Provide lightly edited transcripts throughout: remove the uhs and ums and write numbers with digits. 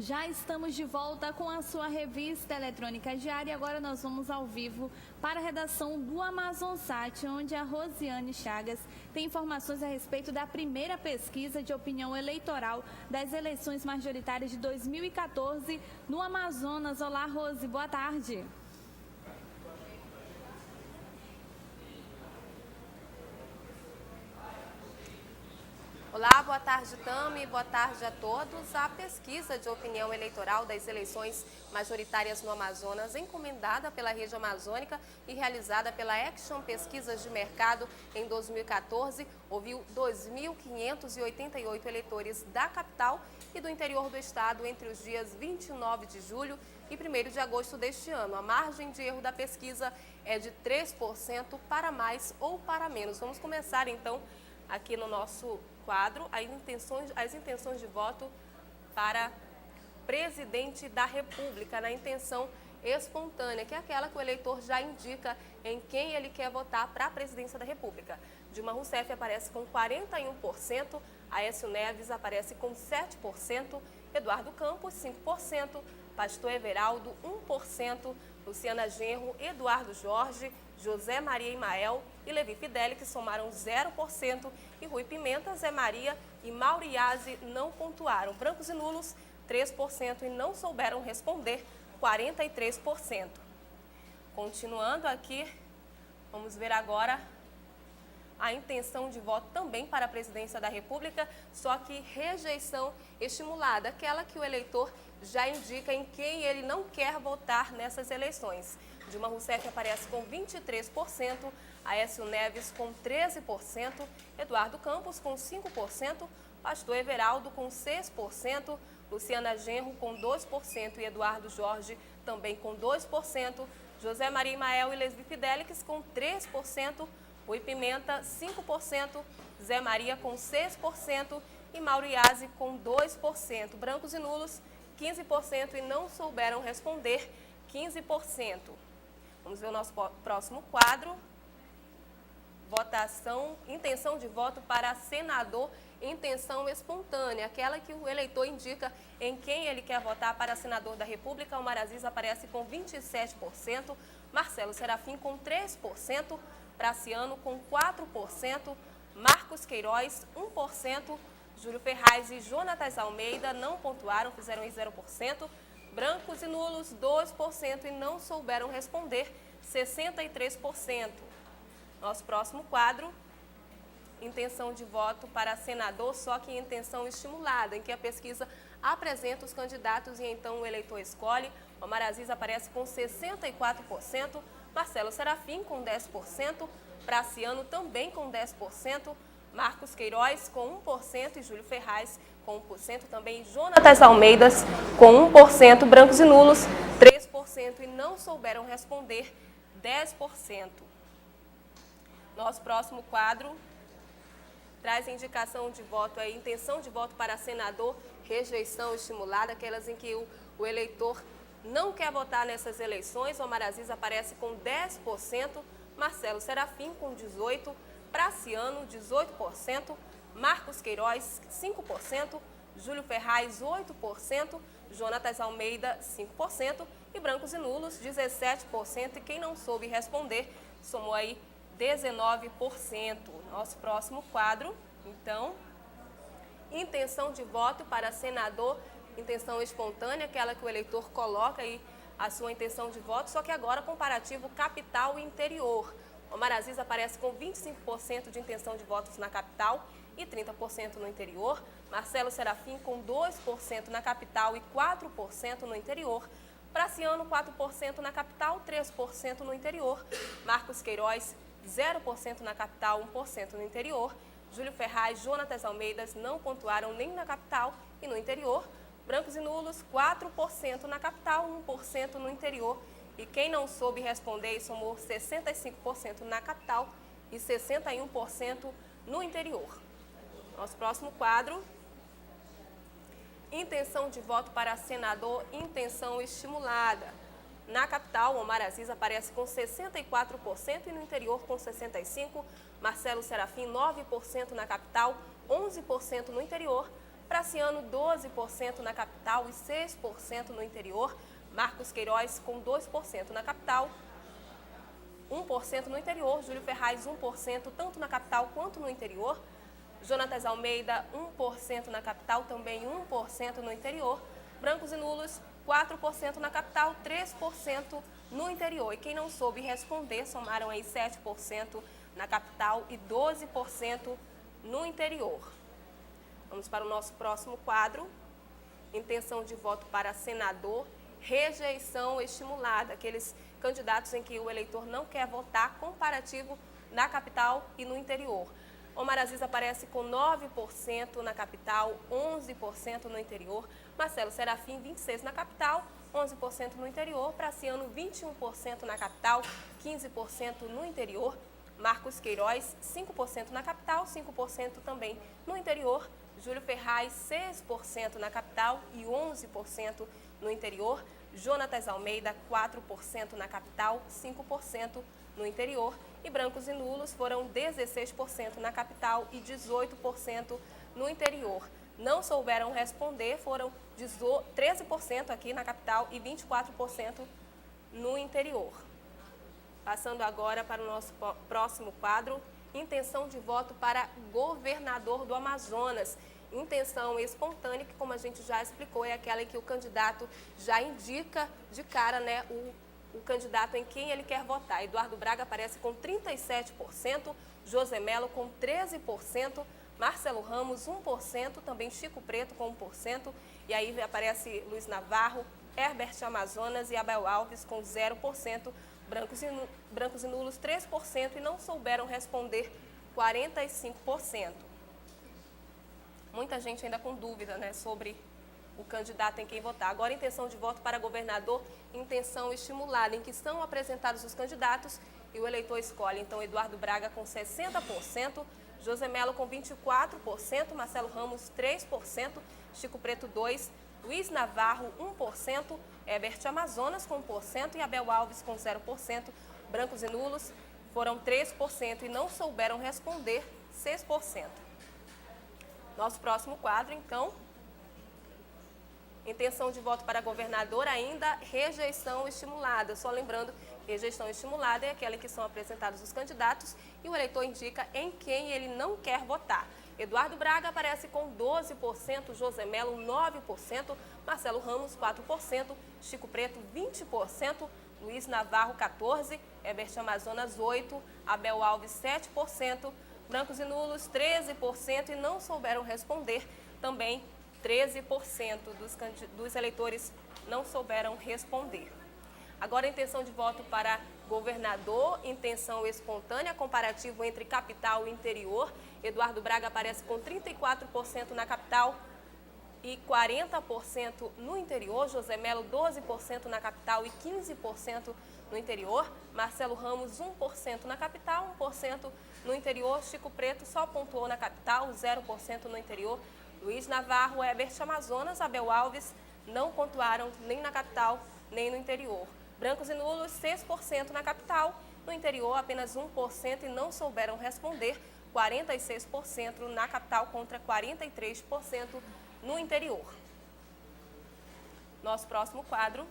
Já estamos de volta com a sua revista eletrônica diária e agora nós vamos ao vivo para a redação do Amazonsat, onde a Rosiane Chagas tem informações a respeito da primeira pesquisa de opinião eleitoral das eleições majoritárias de 2014 no Amazonas. Olá, Rose, boa tarde. Olá, boa tarde, Tami, boa tarde a todos. A pesquisa de opinião eleitoral das eleições majoritárias no Amazonas, encomendada pela Rede Amazônica e realizada pela Action Pesquisas de Mercado em 2014, ouviu 2.588 eleitores da capital e do interior do estado entre os dias 29 de julho e 1º de agosto deste ano. A margem de erro da pesquisa é de 3% para mais ou para menos. Vamos começar, então, aqui no nosso quadro, as intenções de voto para presidente da República, na intenção espontânea, que é aquela que o eleitor já indica em quem ele quer votar para a presidência da República. Dilma Rousseff aparece com 41%, Aécio Neves aparece com 7%, Eduardo Campos 5%, Pastor Everaldo 1%, Luciana Genro, Eduardo Jorge, José Maria Imael e Levi Fideli, que somaram 0%, e Rui Pimenta, Zé Maria e Mauriase não pontuaram. Brancos e nulos, 3% e não souberam responder, 43%. Continuando aqui, vamos ver agora a intenção de voto também para a presidência da República, só que rejeição estimulada, aquela que o eleitor já indica em quem ele não quer votar nessas eleições. Dilma Rousseff aparece com 23%, Aécio Neves com 13%, Eduardo Campos com 5%, Pastor Everaldo com 6%, Luciana Genro com 2% e Eduardo Jorge também com 2%, José Maria Imael e Levi Fidelix com 3%, Rui Pimenta 5%, Zé Maria com 6% e Mauriase com 2%. Brancos e nulos 15% e não souberam responder 15%. Vamos ver o nosso próximo quadro. Votação, intenção de voto para senador, intenção espontânea, aquela que o eleitor indica em quem ele quer votar para senador da República. Omar Aziz aparece com 27%, Marcelo Serafim com 3%, Praciano com 4%, Marcos Queiroz 1%, Júlio Ferraz e Jonatas Almeida não pontuaram, fizeram 0%, brancos e nulos 2% e não souberam responder 63%. Nosso próximo quadro, intenção de voto para senador, só que intenção estimulada, em que a pesquisa apresenta os candidatos e então o eleitor escolhe. Omar Aziz aparece com 64%, Marcelo Serafim com 10%, Praciano também com 10%, Marcos Queiroz com 1% e Júlio Ferraz com 1%, também Jonatas Almeidas com 1%, brancos e nulos 3% e não souberam responder 10%. Nosso próximo quadro traz indicação de voto, intenção de voto para senador, rejeição estimulada, aquelas em que o eleitor não quer votar nessas eleições. Omar Aziz aparece com 10%, Marcelo Serafim com 18%, Praciano 18%, Marcos Queiroz 5%, Júlio Ferraz 8%, Jonatas Almeida 5% e brancos e nulos 17%. E quem não soube responder somou aí 19%. Nosso próximo quadro, então, intenção de voto para senador, intenção espontânea, aquela que o eleitor coloca aí a sua intenção de voto, só que agora comparativo capital e interior. Omar Aziz aparece com 25% de intenção de votos na capital e 30% no interior. Marcelo Serafim com 2% na capital e 4% no interior. Praciano 4% na capital, 3% no interior. Marcos Queiroz 0% na capital, 1% no interior. Júlio Ferraz, Jonatas Almeidas não pontuaram nem na capital e no interior. Brancos e nulos 4% na capital, 1% no interior. E quem não soube responder somou 65% na capital e 61% no interior. Nosso próximo quadro, intenção de voto para senador, intenção estimulada. Na capital, Omar Aziz aparece com 64% e no interior com 65%. Marcelo Serafim, 9% na capital, 11% no interior. Praciano, 12% na capital e 6% no interior. Marcos Queiroz, com 2% na capital, 1% no interior. Júlio Ferraz, 1%, tanto na capital quanto no interior. Jonatas Almeida, 1% na capital, também 1% no interior. Brancos e nulos, 4% na capital, 3% no interior. E quem não soube responder, somaram aí 7% na capital e 12% no interior. Vamos para o nosso próximo quadro. Intenção de voto para senador, rejeição estimulada. Aqueles candidatos em que o eleitor não quer votar, comparativo na capital e no interior. Omar Aziz aparece com 9% na capital, 11% no interior. Marcelo Serafim, 26% na capital, 11% no interior. Praciano, 21% na capital, 15% no interior. Marcos Queiroz, 5% na capital, 5% também no interior. Júlio Ferraz, 6% na capital e 11% no interior. Jonatas Almeida, 4% na capital, 5% no interior. E brancos e nulos foram 16% na capital e 18% no interior. Não souberam responder, foram 13% aqui na capital e 24% no interior. Passando agora para o nosso próximo quadro, intenção de voto para governador do Amazonas. Intenção espontânea, que como a gente já explicou, é aquela em que o candidato já indica de cara, né, o candidato em quem ele quer votar. Eduardo Braga aparece com 37%, José Melo com 13%, Marcelo Ramos 1%, também Chico Preto com 1%, e aí aparece Luiz Navarro, Herbert Amazonas e Abel Alves com 0%, brancos e nulos 3% e não souberam responder 45%. Muita gente ainda com dúvida, né, sobre o candidato em quem votar. Agora, intenção de voto para governador, intenção estimulada, em que são apresentados os candidatos e o eleitor escolhe. Então, Eduardo Braga com 60%, José Melo com 24%, Marcelo Ramos 3%, Chico Preto 2%, Luiz Navarro 1%, Herbert Amazonas com 1% e Abel Alves com 0%. Brancos e nulos foram 3% e não souberam responder 6%. Nosso próximo quadro, então, intenção de voto para governador ainda, rejeição estimulada. Só lembrando, rejeição estimulada é aquela em que são apresentados os candidatos e o eleitor indica em quem ele não quer votar. Eduardo Braga aparece com 12%, José Melo 9%, Marcelo Ramos 4%, Chico Preto 20%, Luiz Navarro 14%, Herbert Amazonas 8%, Abel Alves 7%, brancos e nulos 13% e não souberam responder também 13% dos eleitores não souberam responder. Agora, a intenção de voto para governador, intenção espontânea, comparativo entre capital e interior. Eduardo Braga aparece com 34% na capital e 40% no interior. José Melo, 12% na capital e 15% no interior. Marcelo Ramos, 1% na capital, 1% no interior. Chico Preto só pontuou na capital, 0% no interior. Luiz Navarro, Herbert Amazonas, Abel Alves não pontuaram nem na capital, nem no interior. Brancos e nulos, 6% na capital, no interior apenas 1% e não souberam responder, 46% na capital contra 43% no interior. Nosso próximo quadro,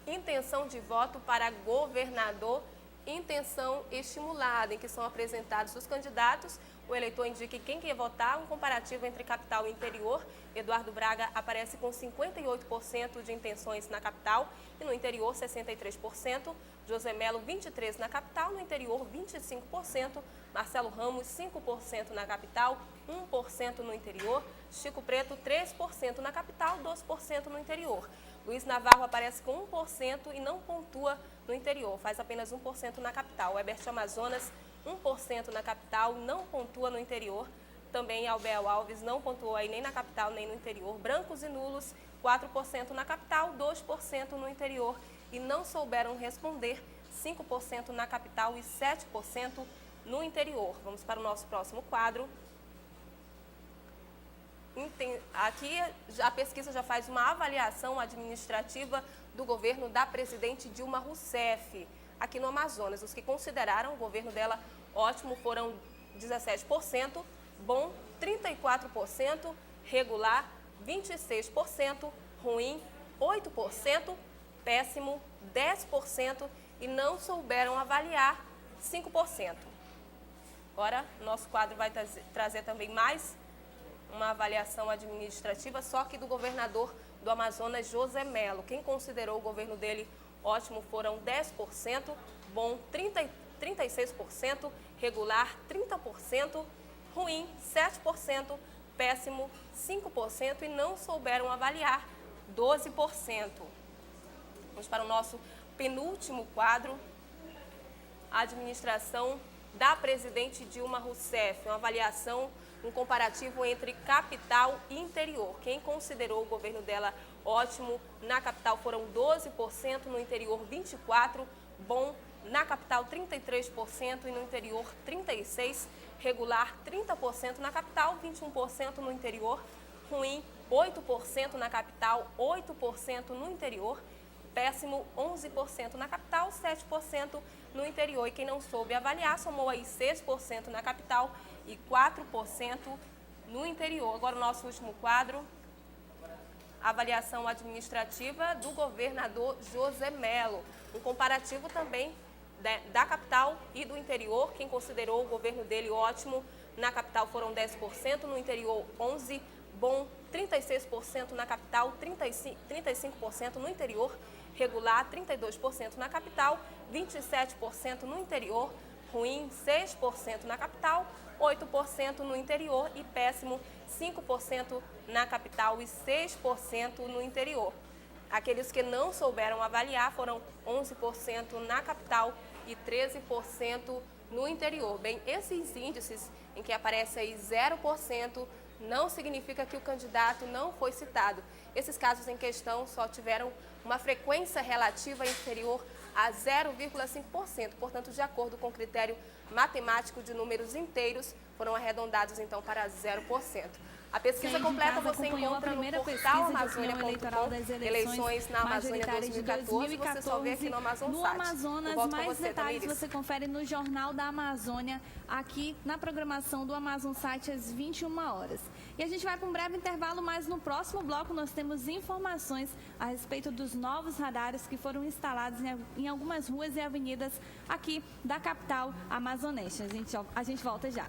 intenção de voto para governador, intenção estimulada, em que são apresentados os candidatos. O eleitor indica quem quer votar, um comparativo entre capital e interior. Eduardo Braga aparece com 58% de intenções na capital e no interior 63%. José Melo 23% na capital, no interior 25%. Marcelo Ramos 5% na capital, 1% no interior. Chico Preto 3% na capital, 2% no interior. Luiz Navarro aparece com 1% e não pontua no interior, faz apenas 1% na capital. Herbert Amazonas 1% na capital, não pontua no interior. Também Abel Alves não pontuou aí nem na capital nem no interior. Brancos e nulos, 4% na capital, 2% no interior. E não souberam responder, 5% na capital e 7% no interior. Vamos para o nosso próximo quadro. Aqui a pesquisa já faz uma avaliação administrativa do governo da presidente Dilma Rousseff, aqui no Amazonas. Os que consideraram o governo dela ótimo foram 17%, bom 34%, regular 26%, ruim 8%, péssimo 10% e não souberam avaliar 5%. Agora, nosso quadro vai trazer também mais uma avaliação administrativa, só que do governador do Amazonas, José Mello. Quem considerou o governo dele ótimo foram 10%, bom 36%, regular 30%, ruim 7%, péssimo 5% e não souberam avaliar 12%. Vamos para o nosso penúltimo quadro, a administração da presidente Dilma Rousseff, uma avaliação, um comparativo entre capital e interior. Quem considerou o governo dela ótimo, na capital foram 12%, no interior 24%, bom na capital 33% e no interior 36%, regular 30% na capital, 21% no interior, ruim 8% na capital, 8% no interior, péssimo 11% na capital, 7% no interior. E quem não soube avaliar somou aí 6% na capital e 4% no interior. Agora o nosso último quadro, avaliação administrativa do governador José Mello. Um comparativo também da capital e do interior. Quem considerou o governo dele ótimo, na capital foram 10%, no interior 11%, bom 36% na capital, 35% no interior, regular 32% na capital, 27% no interior, ruim 6% na capital, 8% no interior e péssimo 5% na capital e 6% no interior. Aqueles que não souberam avaliar foram 11% na capital e 13% no interior. Bem, esses índices em que aparece aí 0% não significa que o candidato não foi citado. Esses casos em questão só tiveram uma frequência relativa inferior a 0,5%. Portanto, de acordo com o critério matemático de números inteiros, foram arredondados então para 0%. A pesquisa completa você encontra no portal Amazônia.com, eleições na Amazônia 2014, você só vê aqui no Amazon No Site. Amazonas, mais detalhes você confere no Jornal da Amazônia, aqui na programação do Amazon Site às 21 horas. E a gente vai para um breve intervalo, mas no próximo bloco nós temos informações a respeito dos novos radares que foram instalados em algumas ruas e avenidas aqui da capital amazonense. A gente volta já.